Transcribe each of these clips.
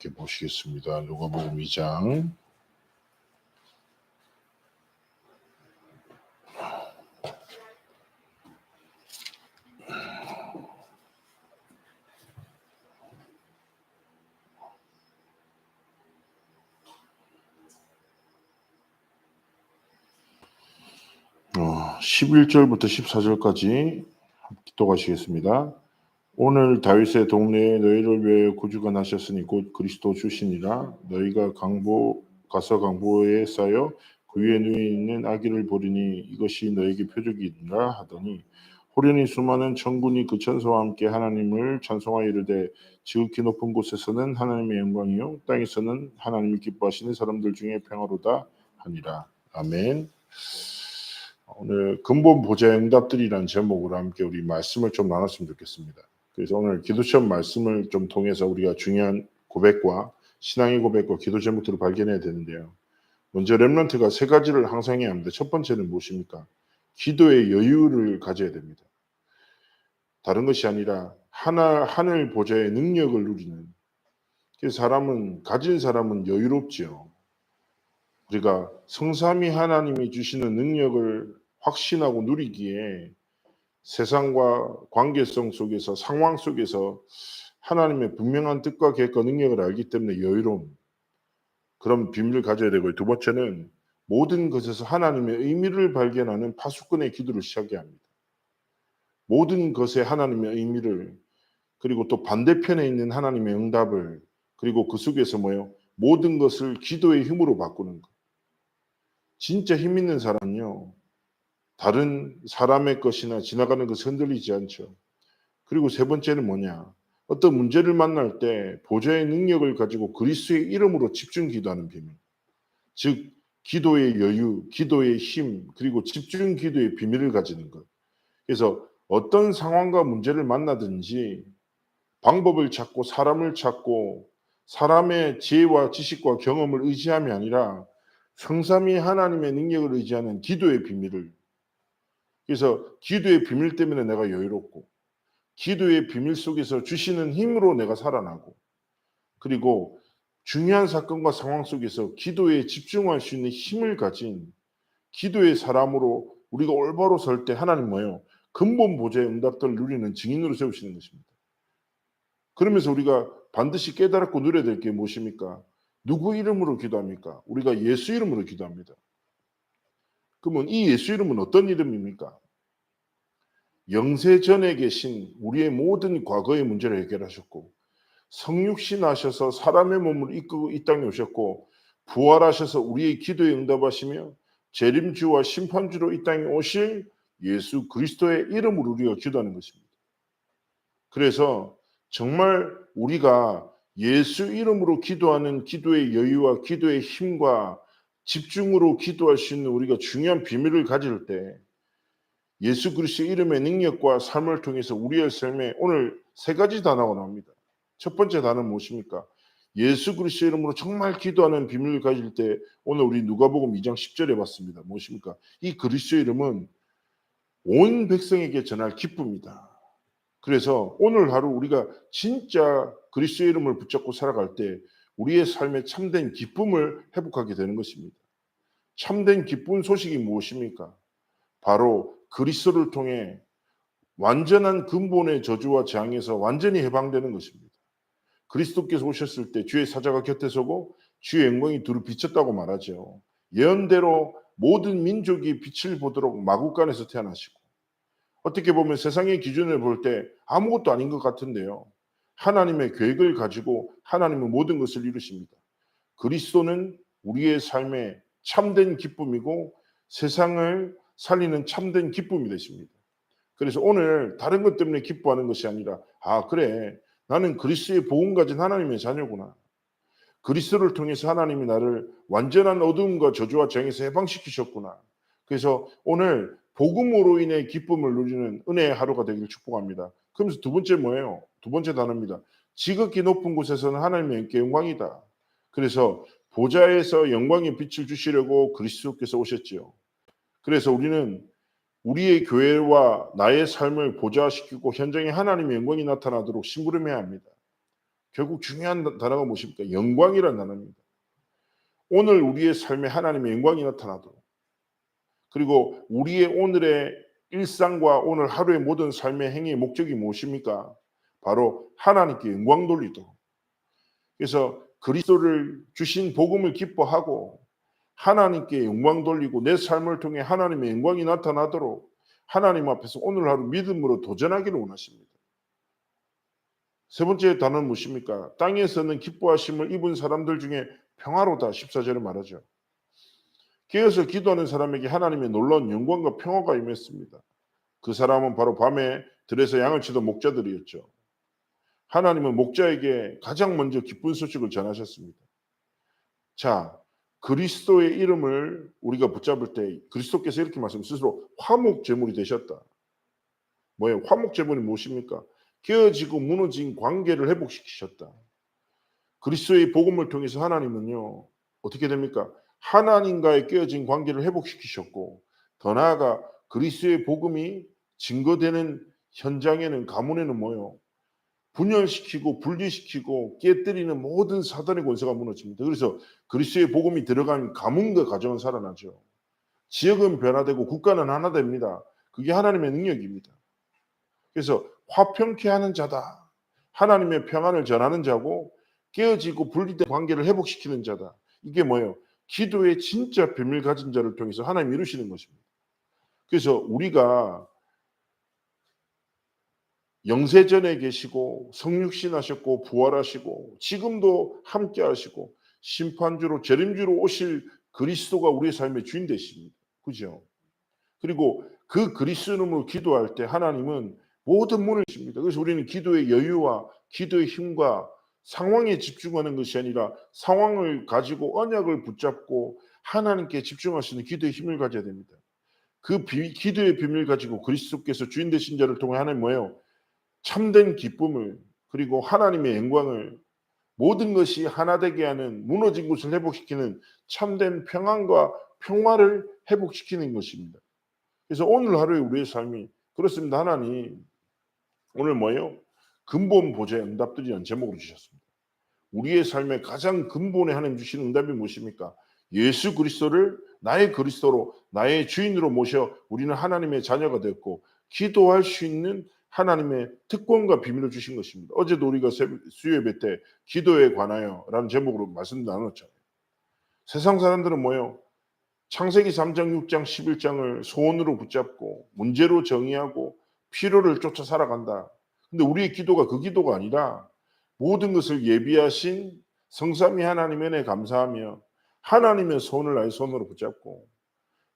함께 보시겠습니다. 누가복음 2장 11절부터 14절까지 기도하시겠습니다. 오늘 다윗의 동네에 너희를 위하여 구주가 나셨으니 곧 그리스도 주시니라. 너희가 가서 강보에 쌓여 그 위에 누워 있는 아기를 보리니 이것이 너에게 표적이니라 하더니 호련히 수많은 천군이 그 천사와 함께 하나님을 찬송하여 이르되 지극히 높은 곳에서는 하나님의 영광이요 땅에서는 하나님을 기뻐하시는 사람들 중에 평화로다 하니라. 아멘. 오늘 근본 보좌의 응답들이라는 제목으로 함께 우리 말씀을 좀 나눴으면 좋겠습니다. 그래서 오늘 기도처럼 말씀을 좀 통해서 우리가 중요한 고백과 신앙의 고백과 기도 제목들을 발견해야 되는데요. 먼저 렘넌트가 세 가지를 항상 해야 합니다. 첫 번째는 무엇입니까? 기도의 여유를 가져야 됩니다. 다른 것이 아니라 하늘 보좌의 능력을 누리는. 그래서 가진 사람은 여유롭지요. 우리가 성삼위 하나님이 주시는 능력을 확신하고 누리기에 세상과 관계성 속에서 상황 속에서 하나님의 분명한 뜻과 계획과 능력을 알기 때문에 여유로움, 그런 비밀을 가져야 되고요. 두 번째는 모든 것에서 하나님의 의미를 발견하는 파수꾼의 기도를 시작해야 합니다. 모든 것에 하나님의 의미를, 그리고 또 반대편에 있는 하나님의 응답을, 그리고 그 속에서 모든 것을 기도의 힘으로 바꾸는 것. 진짜 힘 있는 사람은요, 다른 사람의 것이나 지나가는 것에 흔들리지 않죠. 그리고 세 번째는 뭐냐? 어떤 문제를 만날 때 보좌의 능력을 가지고 그리스도의 이름으로 집중 기도하는 비밀. 즉 기도의 여유, 기도의 힘, 그리고 집중 기도의 비밀을 가지는 것. 그래서 어떤 상황과 문제를 만나든지 방법을 찾고 사람을 찾고 사람의 지혜와 지식과 경험을 의지함이 아니라 성삼위 하나님의 능력을 의지하는 기도의 비밀을, 그래서 기도의 비밀 때문에 내가 여유롭고 기도의 비밀 속에서 주시는 힘으로 내가 살아나고, 그리고 중요한 사건과 상황 속에서 기도에 집중할 수 있는 힘을 가진 기도의 사람으로 우리가 올바로 설 때 하나님 근본 보좌의 응답들을 누리는 증인으로 세우시는 것입니다. 그러면서 우리가 반드시 깨달았고 누려야 될 게 무엇입니까? 누구 이름으로 기도합니까? 우리가 예수 이름으로 기도합니다. 그러면 이 예수 이름은 어떤 이름입니까? 영세전에 계신 우리의 모든 과거의 문제를 해결하셨고, 성육신 하셔서 사람의 몸을 이끌고 이 땅에 오셨고, 부활하셔서 우리의 기도에 응답하시며 재림주와 심판주로 이 땅에 오실 예수 그리스도의 이름으로 우리가 기도하는 것입니다. 그래서 정말 우리가 예수 이름으로 기도하는 기도의 여유와 기도의 힘과 집중으로 기도할 수 있는 우리가 중요한 비밀을 가질 때 예수 그리스도의 이름의 능력과 삶을 통해서 우리의 삶에 오늘 세 가지 단어가 나옵니다. 첫 번째 단어는 무엇입니까? 예수 그리스도의 이름으로 정말 기도하는 비밀을 가질 때 오늘 우리 누가복음 2장 10절에 봤습니다. 무엇입니까? 이 그리스도의 이름은 온 백성에게 전할 기쁨이다. 그래서 오늘 하루 우리가 진짜 그리스도의 이름을 붙잡고 살아갈 때 우리의 삶에 참된 기쁨을 회복하게 되는 것입니다. 참된 기쁜 소식이 무엇입니까? 바로 그리스도를 통해 완전한 근본의 저주와 재앙에서 완전히 해방되는 것입니다. 그리스도께서 오셨을 때 주의 사자가 곁에 서고 주의 영광이 두루 비쳤다고 말하죠. 예언대로 모든 민족이 빛을 보도록 마구간에서 태어나시고, 어떻게 보면 세상의 기준을 볼 때 아무것도 아닌 것 같은데요, 하나님의 계획을 가지고 하나님은 모든 것을 이루십니다. 그리스도는 우리의 삶의 참된 기쁨이고 세상을 살리는 참된 기쁨이 되십니다. 그래서 오늘 다른 것 때문에 기뻐하는 것이 아니라, 그래, 나는 그리스도의 복음 가진 하나님의 자녀구나. 그리스도를 통해서 하나님이 나를 완전한 어둠과 저주와 재앙에서 해방시키셨구나. 그래서 오늘 복음으로 인해 기쁨을 누리는 은혜의 하루가 되기를 축복합니다. 그러면서 두 번째 뭐예요? 두 번째 단어입니다. 지극히 높은 곳에서는 하나님의 영광이다. 그래서 보좌에서 영광의 빛을 주시려고 그리스도께서 오셨지요. 그래서 우리는 우리의 교회와 나의 삶을 보좌시키고 현장에 하나님의 영광이 나타나도록 심부름해야 합니다. 결국 중요한 단어가 무엇입니까? 영광이라는 단어입니다. 오늘 우리의 삶에 하나님의 영광이 나타나도록, 그리고 우리의 오늘의 일상과 오늘 하루의 모든 삶의 행위의 목적이 무엇입니까? 바로 하나님께 영광 돌리도록. 그래서 그리스도를 주신 복음을 기뻐하고 하나님께 영광 돌리고 내 삶을 통해 하나님의 영광이 나타나도록 하나님 앞에서 오늘 하루 믿음으로 도전하기를 원하십니다. 세 번째 단어는 무엇입니까? 땅에서는 기뻐하심을 입은 사람들 중에 평화로다 14절에 말하죠. 깨어서 기도하는 사람에게 하나님의 놀라운 영광과 평화가 임했습니다. 그 사람은 바로 밤에 들에서 양을 치던 목자들이었죠. 하나님은 목자에게 가장 먼저 기쁜 소식을 전하셨습니다. 자, 그리스도의 이름을 우리가 붙잡을 때 그리스도께서 이렇게 말씀, 스스로 화목제물이 되셨다. 뭐예요? 화목제물이 무엇입니까? 깨어지고 무너진 관계를 회복시키셨다. 그리스도의 복음을 통해서 하나님은요, 어떻게 됩니까? 하나님과의 깨어진 관계를 회복시키셨고, 더 나아가 그리스도의 복음이 증거되는 현장에는, 가문에는 뭐예요? 분열시키고 분리시키고 깨뜨리는 모든 사단의 권세가 무너집니다. 그래서 그리스도의 복음이 들어간 가문과 가정은 살아나죠. 지역은 변화되고 국가는 하나 됩니다. 그게 하나님의 능력입니다. 그래서 화평케 하는 자다. 하나님의 평안을 전하는 자고 깨어지고 분리된 관계를 회복시키는 자다. 이게 뭐예요? 기도의 진짜 비밀 가진 자를 통해서 하나님 이루시는 것입니다. 그래서 우리가 영세전에 계시고 성육신 하셨고 부활하시고 지금도 함께 하시고 심판주로 재림주로 오실 그리스도가 우리의 삶의 주인 되십니다. 그죠? 그리고 그 그리스도로 기도할 때 하나님은 모든 문을 여십니다. 그래서 우리는 기도의 여유와 기도의 힘과 상황에 집중하는 것이 아니라 상황을 가지고 언약을 붙잡고 하나님께 집중할 수 있는 기도의 힘을 가져야 됩니다. 그 기도의 비밀 가지고 그리스도께서 주인 되신 자를 통해 하나님 뭐예요? 참된 기쁨을, 그리고 하나님의 영광을, 모든 것이 하나 되게 하는, 무너진 것을 회복시키는 참된 평안과 평화를 회복시키는 것입니다. 그래서 오늘 하루의 우리의 삶이 그렇습니다. 하나님 오늘 뭐예요? 근본 보좌의 응답들이라는 제목으로 주셨습니다. 우리의 삶의 가장 근본에 하나님 주시는 응답이 무엇입니까? 예수 그리스도를 나의 그리스도로, 나의 주인으로 모셔 우리는 하나님의 자녀가 됐고 기도할 수 있는 하나님의 특권과 비밀을 주신 것입니다. 어제도 우리가 수요예배 때 기도에 관하여 라는 제목으로 말씀 나눴잖아요. 세상 사람들은 뭐예요? 창세기 3장, 6장, 11장을 소원으로 붙잡고 문제로 정의하고 필요를 쫓아 살아간다. 근데 우리의 기도가 그 기도가 아니라 모든 것을 예비하신 성삼위 하나님의 은혜에 감사하며 하나님의 손을 나의 손으로 붙잡고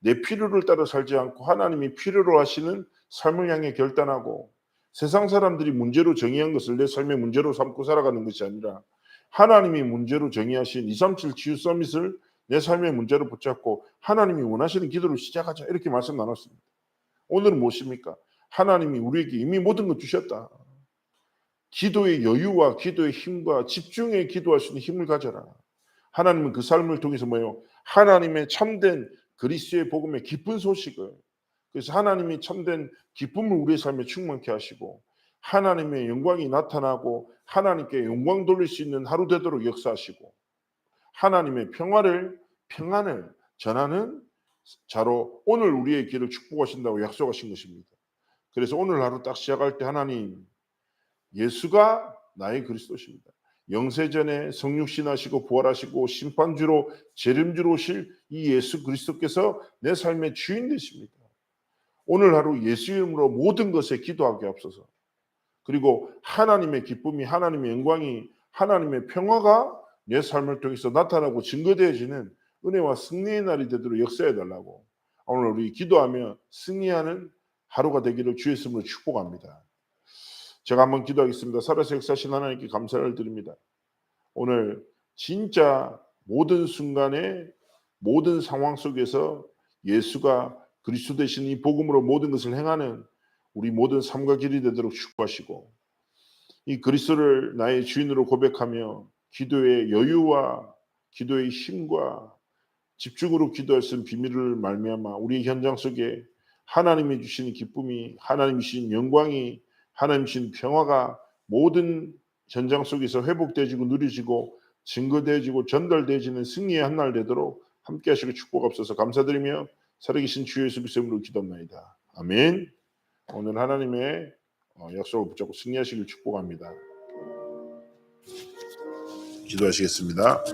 내 필요를 따라 살지 않고 하나님이 필요로 하시는 삶을 향해 결단하고 세상 사람들이 문제로 정의한 것을 내 삶의 문제로 삼고 살아가는 것이 아니라 하나님이 문제로 정의하신 237 치유 서밋을 내 삶의 문제로 붙잡고 하나님이 원하시는 기도를 시작하자, 이렇게 말씀 나눴습니다. 오늘은 무엇입니까? 하나님이 우리에게 이미 모든 것 주셨다. 기도의 여유와 기도의 힘과 집중해 기도할 수 있는 힘을 가져라. 하나님은 그 삶을 통해서 뭐예요? 하나님의 참된 그리스도의 복음의 기쁜 소식을, 그래서 하나님이 참된 기쁨을 우리의 삶에 충만케 하시고 하나님의 영광이 나타나고 하나님께 영광 돌릴 수 있는 하루 되도록 역사하시고 하나님의 평안을 전하는 자로 오늘 우리의 길을 축복하신다고 약속하신 것입니다. 그래서 오늘 하루 딱 시작할 때 하나님, 예수가 나의 그리스도십니다. 영세전에 성육신하시고 부활하시고 심판주로 재림주로 오실 이 예수 그리스도께서 내 삶의 주인 되십니다. 오늘 하루 예수 이름으로 모든 것에 기도하게 앞서서, 그리고 하나님의 기쁨이, 하나님의 영광이, 하나님의 평화가 내 삶을 통해서 나타나고 증거되어지는 은혜와 승리의 날이 되도록 역사해 달라고 오늘 우리 기도하며 승리하는 하루가 되기를 주의 이름으로 축복합니다. 제가 한번 기도하겠습니다. 살아서 역사하신 하나님께 감사를 드립니다. 오늘 진짜 모든 순간에 모든 상황 속에서 예수가 그리스도 되신 이 복음으로 모든 것을 행하는 우리 모든 삶과 길이 되도록 축복하시고 이 그리스도를 나의 주인으로 고백하며 기도의 여유와 기도의 힘과 집중으로 기도할 수 있는 비밀을 말미암아 우리 현장 속에 하나님이 주시는 기쁨이, 하나님이 주신 영광이, 하나님이 주신 평화가 모든 현장 속에서 회복되어지고 누려지고 증거되어지고 전달되어지는 승리의 한 날 되도록 함께 하시고 축복하옵소서. 감사드리며 살아계신 주 예수 그리스도 이름으로 기도합니다. 아멘. 오늘 하나님의 약속을 붙잡고 승리하시길 축복합니다. 기도하시겠습니다.